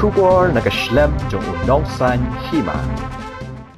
Shubor nakaslem jong unongsan hima.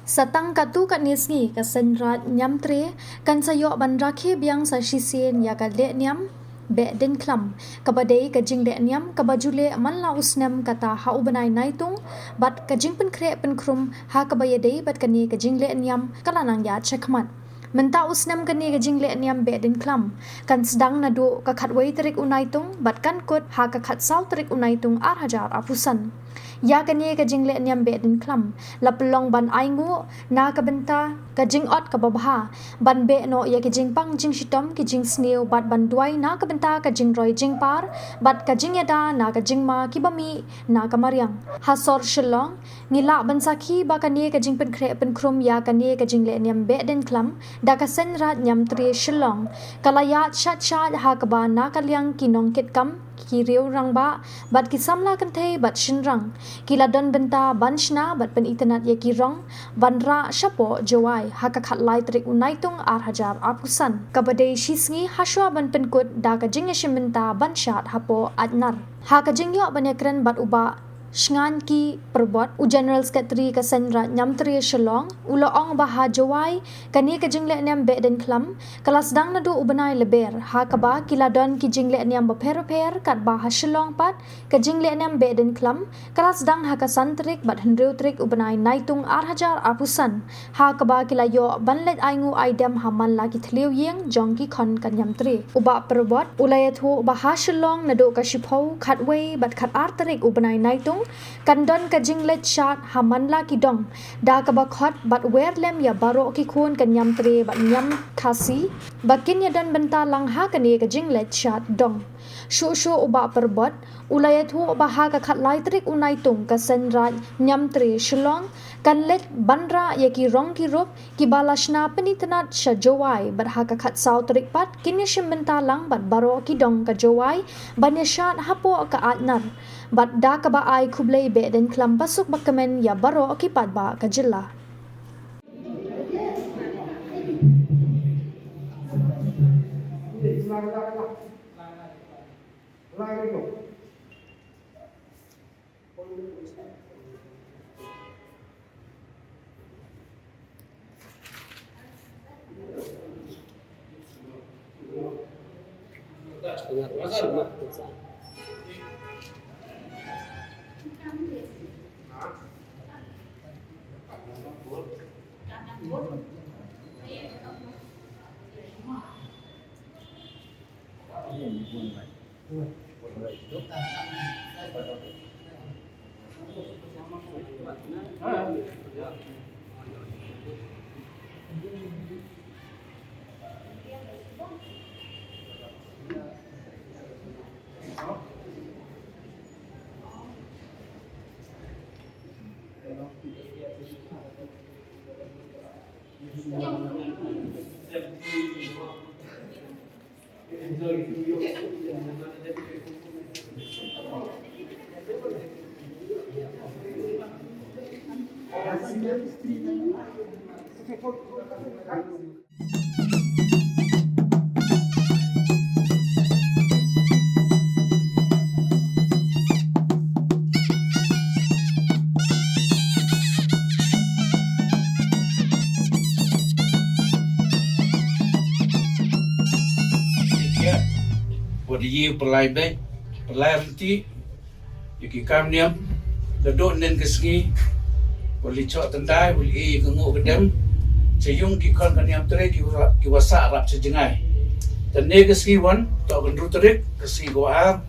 Satang katu kat nisngi ka senrat nyamtre kan sayo ban rakhe biang sa shisien ya ka le nyam be den klam kabadei ka jing le nyam ka bajule man la usnem kata ha ubanai naitung bat ka jing pen kre pen krum ha ka bayadei bat kani ka jing le nyam kala nang ya chekmat menta usnem kani ka jing le nyam be den klam kan sedang nadu ka khatwei terik unaitung bat kan kot ha ka khat sau terik unaitung ar hajar apusan ya kani ka jing le nyam be den klam lapelong ban aingu na ka benta ka jing ot ka babha ban be no ya ki jing pang jing shitom ki jing sneu bat ban duai na ka benta ka jing roi jing par bat ka jing yada na ka jing ma ki bami na ka mariang hasor shillong ngila ban sakhi ba kani ka jing pen kre pen krum ya kani ka jing le nyam be den klam da ka sen rat nyam tri shillong kalaya chat chat ha ka ba na ka liang ki nong ket kam ki riu rang ba bat ki samla kan thei bat shin rang kila don benta banshna bat pen itanat ye ki rong banra shapo jawai haka khat lai trik unaitung ar hajar apusan kabade shisngi haswa ban pen kut da ka jing shimenta ban shat hapo adnar haka jing yo ban ekran bat uba Shngan ki perbot u General Secretary ka senra nyamtri shalong ulo ong baha jawai kani ka jingle nyam be den klam kelas dang nadu ubanai leber ha ka ba kila don ki jingle nyam ba per kat baha shalong pat ka jingle nyam be den klam kelas dang ha ka santrik bat hendriu trik ubanai naitung ar hajar apusan ha ka ba kila yo banlet aingu aidem haman la ki thliu yeng jong ki khon kan nyamtri uba perbot ulayathu baha shalong nadu ka shipho khatwei bat khat ar tarik ubanai naitung kandon ka jinglet shat hamanla ki dong da ka bakhot bat werlem ya baro ki khun kan nyam tre bat nyam khasi bakin ya don benta lang ha ka ne ka jinglet shat dong shu uba perbot ulayathu baha ka khat lai trik unai tung ka senrat nyam tre shlong kan let banra ya ki rong ki rup ki balashna penitnat sha jowai bat ha ka khat sau trik pat kin shim benta lang bat baro ki dong ka jowai ban ya shat hapo ka atnar bat da ka ba ai khublei be den klam basuk bakamen ya baro ki pat ba ka jilla Wadi pelai baik, pelai reti, yuki kamniam, dadok nen kesgi, wali cok tendai, wali kenguk kedem, ceyung ki kon kaniam terik ki wasak rap sejengai. Dan ne kesgi wan, tok gendru terik kesgi goar,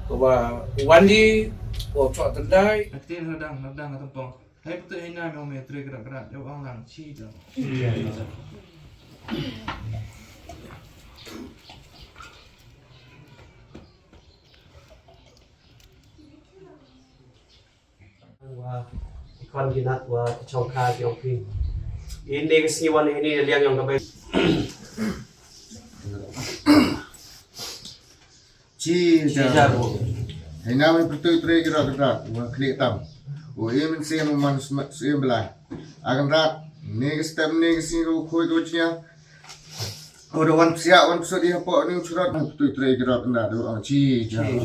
kawa wandi, ko cok tendai. Atin hadang atempong. Hai betul hina mau metri gerak-gerak jauh orang ci dah. Wa ikon ginat wa chongkha gyong pin ini kesniwan ini liang yang gabai Chi jago hina men pertu tre kira kira wa klik tam o emen se man se belai akan rat ne stem ne si ro khoi do chia o do wan sia wan so dia po ni surat pertu tre kira kira do chi jago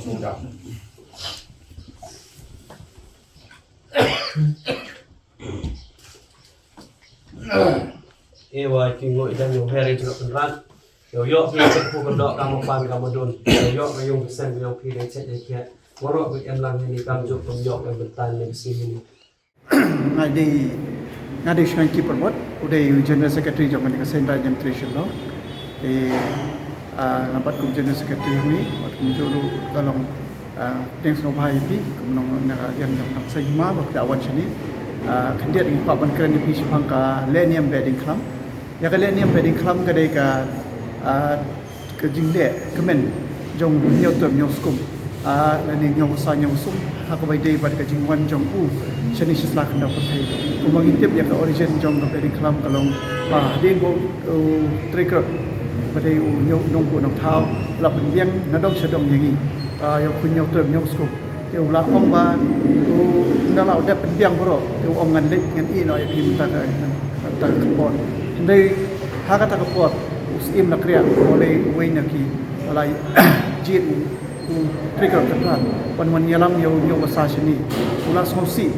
ni wa kingo idan yo heri jero penrat yo pi ku kendok kamu pan kamu dun yo yung sen yo pi de chet de kia ngoro ku em lang ni kam jo pom yo em bentan ni sini ngadi shang ki permot uday general secretary jong ni kasen rajam trishan lo lambat kum general secretary ni wat kum julu kalong thanks no bhai pi kum nong na yang nak sejma waktu awan sini kendiat ni papan keren ni sipang ka lenium bedding club ya ka lenium bedding club ka dei ka ke jingle kemen jong nyau tem nyau skum leni nyau sa nyau sum ha ko bai dei bad ka jingwan jong u shani shisla khanda pathai umang intip ya ka origin jong ka bedding club kalong pa ding go trigger badai u nyau nong ku nong thau lap biang na dong sedong yangi yo kun nyau tem nyau skum yo la ong ba u na lau dep biang bro yo ong ngan lek ngan i noi pim ta ka pon dei ha ka ta ka pot usim na kriya oleh wei na ki alai jit trigger kan wan yalam yo masa sini ula sosi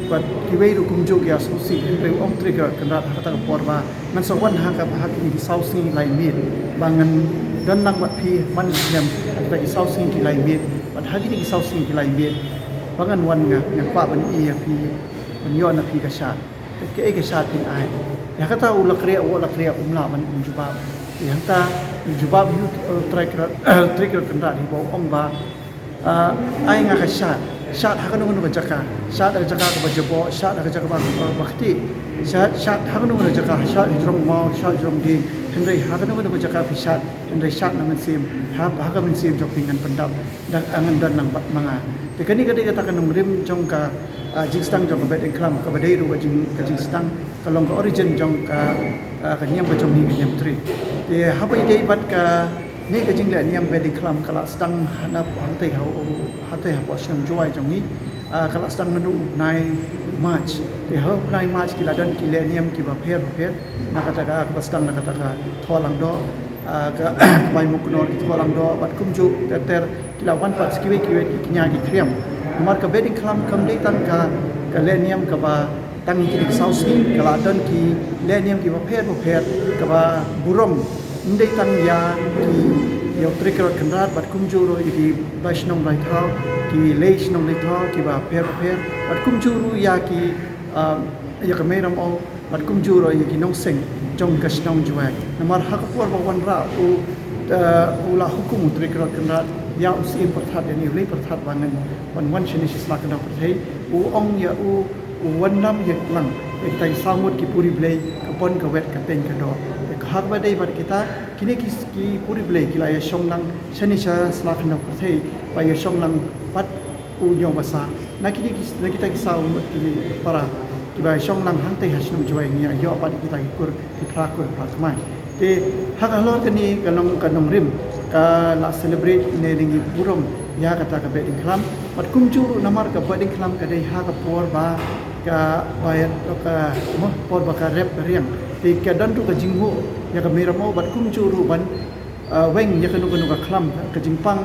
but kiwei ru kumjo ya sosi entre om trigger kan ha ka ta ka pot ba ngan so wan ha ka ni sausi lai mit bangan dan nang mat pi man nem ta ki sausi ki lai mit but ha ki sausi ki lai mit bangan wan nga pa ban i pi man yo na pi ka sha ke ke sha tin ai ya kata ula kriya umla man jubab yang ta jubab yu trigger kena di bawah ong ba ai nga ka shat ha kanu nu jaka shat ka jaka ka bajabo shat ka jaka ba wakti shat ha kanu nu jaka shat jrom mau shat jrom di hendai ha kanu nu jaka pi shat hendai shat na men sim ha ka men sim jok pingan pendap dan angan dan nang manga te kani kata kan rim jong ka jingstang jong ka bedding club ka badai ru ka jingstang kalong ka origin jong ka nyam ka jong ni ka nyam tri te ha bai dei bat ka ni ka jing le nyam bedding club kala stang hanap hantai ha posang joy jong ni kala stang nanu nai march te ha nai march ki ladan ki le nyam ki ba pher na kata ka stang na kata ka tholang do ka bai muknor ki tholang do bat kumju ter kilawan pat skiwe ki nya ki kriam mar ka bedding club kam dei tan ka lenium ka ba tang ki sausi kala dan ki lenium ki ba pher ka ba burom ndei tang ya ki yo trigger kanrat bat kumjuro ki bashnong lai thau ki leishnong lai thau ki ba pher bat kumjuru ya ki ya ka meram o bat kumjuro ki nong sing jong kashnong juai namar hakapur ba wan ra ula hukum trigger kanrat ya usi perthat ni le perthat bangan wan shini sisla kana perthai ong ya wan nam ya lang tai samut ki puri blai kapon ka wet ka teng ka do hak ba dei bar kita kini ki puri blai kila ya shong lang shani sha sla kana perthai ba ya shong lang pat nyong basa na kita ki sau ki para ki ba shong lang hang tai hasnum juai ni ya pat kita ki kur ki prakur prakmai te hak halor kani kanong rim ka la celebrate ne ringi burom ya kata ka bedding club pat kumjuru namar ka bedding club ka dei ha ka por ba ka bayat ka por ba ka rep riang ti ka dan tu ka jinghu ya ka meramo bat kumjuru ban weng ya kanu ka club ka jingpang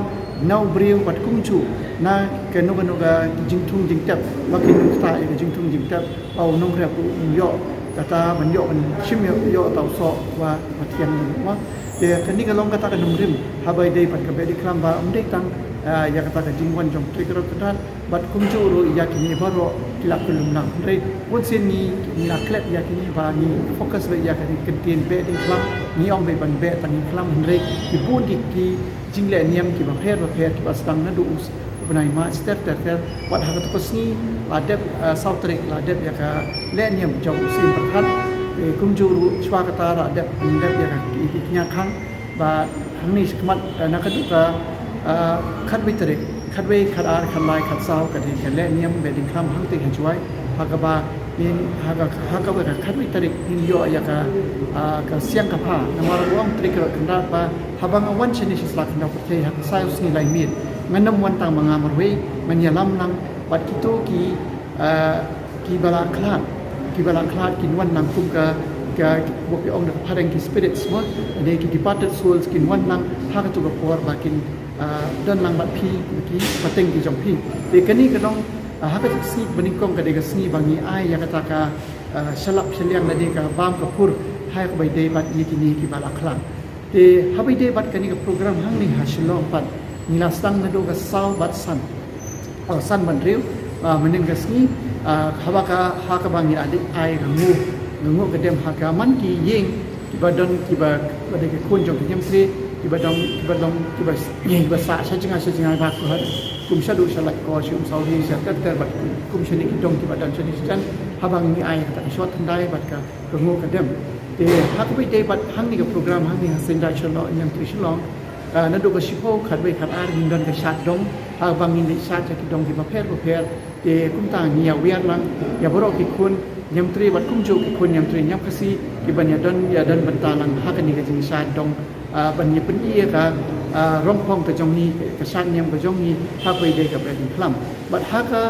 nau briu bat kumju na kanu ka jingthung jingtap makin ta ka jingthung jingtap au nong rep yo kata man yo man shim yo tau so wa matian ma te kani ka long kata ka numrim habai dei pat ka bedding club ba umdei tang ya kata ka jingwan jong trigger kedat bat kumjuru ya kini baro kilak kulum lang rei pun sen ni na klet ya kini ba ni fokus be ya kini kentin bedding club ni ong be ban be tan club rei ki pun ki jingle niam ki ba pher ki ba stang na du us benai ma ter wat ha ka pasni ladep sautrik ladep ya ka lenium jong sim perhat kumjuru chwa kata ladep ya ka ki nya khang ba hangni skmat na ka du ka khat bitrik khat we khat ar khat lai khat sau ka din le niam bedding club hang te juai hakaba in haga hakaba khat bitrik in yo ya ka siang ka pha namar wong trigger kanda pa habang awan chini sisla kanda puthe hak sai usni lai mit nganam wan tang manga marwe manyalam nang bat kito ki bala klat kin wan nang kum ka bok ong na pareng ki spirits mo ade ki departed souls kin wan nang ha ka tu ka por bakin dan lang bat pi ki pateng ki jong pi te kani ka dong ha ka si baning kong ka de ka sni bangi ai ya kata ka shalap shaliang na de ka bam ka pur hai ka bai dei bat ni kini ki bal akhlang te habai dei bat kani ka program hang ni hasilo pat nila stang na do ka sau bat san san ban riu mening ka sni hawa ka ha ka bang ni adik ai ka ngu ka dem ha ka man ki yeng ki badon ki ba de ke kun jong ki nyam tri ki badong yeng ba sa jinga ba ko ha kum shadu shalai ko shum saudi sa tat bat kum shani ki dong ki badan shani chan habang ni ai ka shot thandai bat ka ngu ka dem te ha ka bai dei bat hang ni ka program hang ni sen dai shalo nyam tri shalong na do ka shipo khat bai khat ar ning don ka shat dong ha bang ni shat cha ki dong ki ba pher te kum ta ni ya wian lang ya boro ki kun nyam tri bat kum jo ki kun nyam tri nyam kasi ki ban ya don bantalang ha ka ni ka jing shat dong ban ni pen ia ka rong pong ka jong ni ka shat nyam ka jong ni ha bai dei ka bai khlam bat ha ka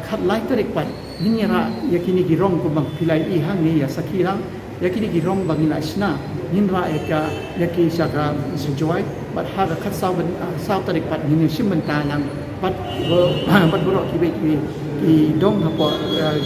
khat lai tarik pat ni ra ya kini ki rong ko bang pilai I hang ni ya sakhi lang ya kini ki rong bang ila isna nin ra eka ya ki saka enjoy bat ha ka khat sau tarik pat ni sim bantalang bat boro ki bai ki dong ha po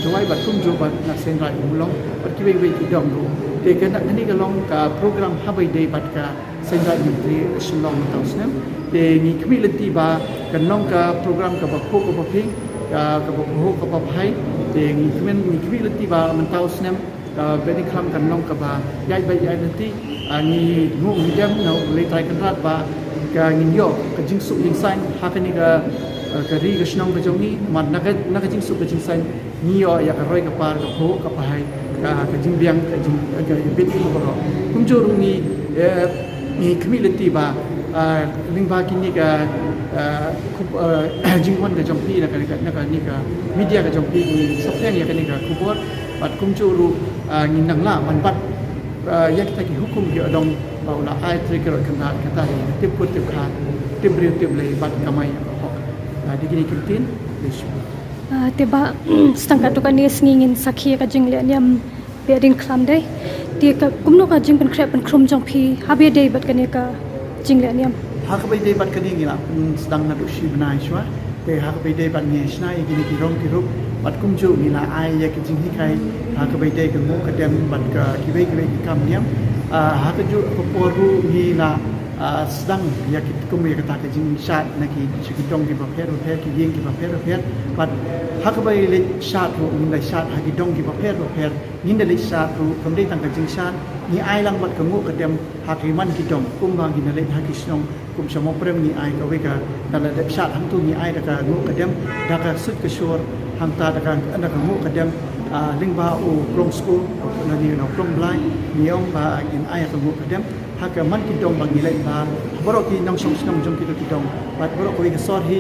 joy bat kum jo bat na sen rai mulong bat ki bai ki dong ro te ka ni ka long ka program ha bai dei bat ka sen rai ni tri shlong tau snem te ni kmi lenti ba kan long ka program ka ba ko ba ping ka ba ho ka ba phai te ni kmi lenti ba man tau snem beni kham kan long ka ba yai lenti ni ngu ni dem no le tai kan rat ba ka ngin yo ka jing su ling sign ha ka ni ka ri ka shnong ka jong ni man na ka jing su ka jing sign ni yo ya ka roi ka par ka ho ka phai ka jing biang ka jing ka bit ko ba kum jo ru ni kmi lenti ba ling ba kini ka jingwan ka jongpi na ka ni ka media ka jongpi ni sapeng ya ka ni ka kubor bat kum churu ngin nang la man bat ya kita ki hukum ki adong baula ai trigger kana kata ni tip put tip kha tip riu tip le bat kamai hok di gini kintin tiba stangka tu kan ni ngingin sakhi ka jingle niam bedding khlam dai ti ka kumno ka jing pen khrep pen khrum jongpi habi dei bat kan ni ka jingle niam ha ka bai dei bat kani ngila sedang na du shi bnai shwa te ha ka bai dei bat nge snai gini ki rong ki rup bat kum ju ngila ai ya ki jing hi kai ha ka bai dei ka mo ka dem bat ka ki bai ki kam niam ha ka ju ko poru ngila sedang ya ki kum ya ka ta jing shat na ki ki dong ki ba pher ki yeng ki ba pher bat ha ka bai le shat ru ngila shat ha ki dong ki ba pher ngin de le shat ru kam dei tang ka jing shat ni ai lang bat ka mo ka dem ha ki man ki dong kum bang ki na le ha ki snong kum samo prem ni ai ka we ka dala de shat hang tu ni ai da ka mo ka dem da ka sut ka shor hang ta da ka mo ka dem ling ba o krong school na ni no krong blai ni ong ba in ai ka mo ka dem ha ka man ki dong bang ni le ba boro ki nang song snong jong ki to ki dong bat boro ko we ka sor hi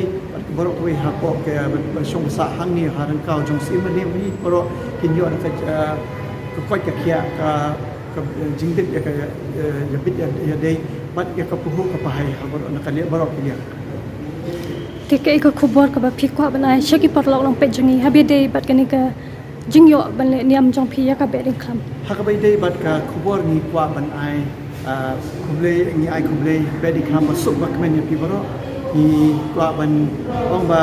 boro ko we ha ko ke ba song sa hang ni ha ran ka jong si ma ni boro kin yo ka ko ka kia ka jing dit ya ka ya bit ya dei bat ya ka puhu ka pahai ha boro na ka le boro ki ya tikai ka khubor ka ba phikwa banai shaki parlok long pe jangi habi dei bat kani ka jingyo ban le niam jong phi ya ka bedding kham ha ka bai dei bat ka khubor ni kwa ban ai khuble ni ai khuble bedding kham ba suk ba kmen ya pi boro ni kwa ban ong ba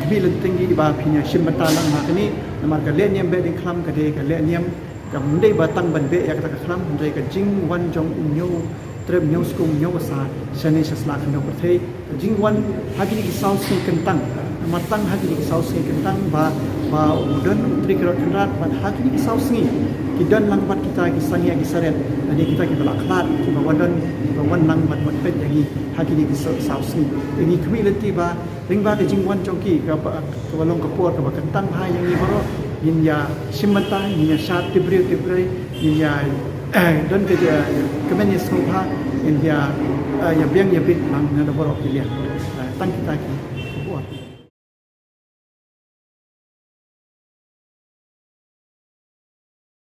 bi len tingi ba phinya shim bata lang ma kani namar ka le niam bedding kham ka de ka le niam ka mundai ba tang ban be ya ka khlam mundai ka jing wan jong nyo trem nyo skum nyo sa shane sasla kan no prthei jingwan hagini ki saus ki kentang matang hagini ki saus ki kentang ba udon trikrot krat ban hagini ki saus ni ki dan lang bat kita ki sangia ki saret ani kita ki balaklat ki bawadon ba wan lang bat pet yangi hagini ki saus ni ini community ba ring ba ki jingwan chongki ka balong ka por ka kentang ha yangi baro yin ya simata yin ya shat tibre yin ya don ke kemenye sungha in ya biang ya bit mang na boro kilia tang kita ki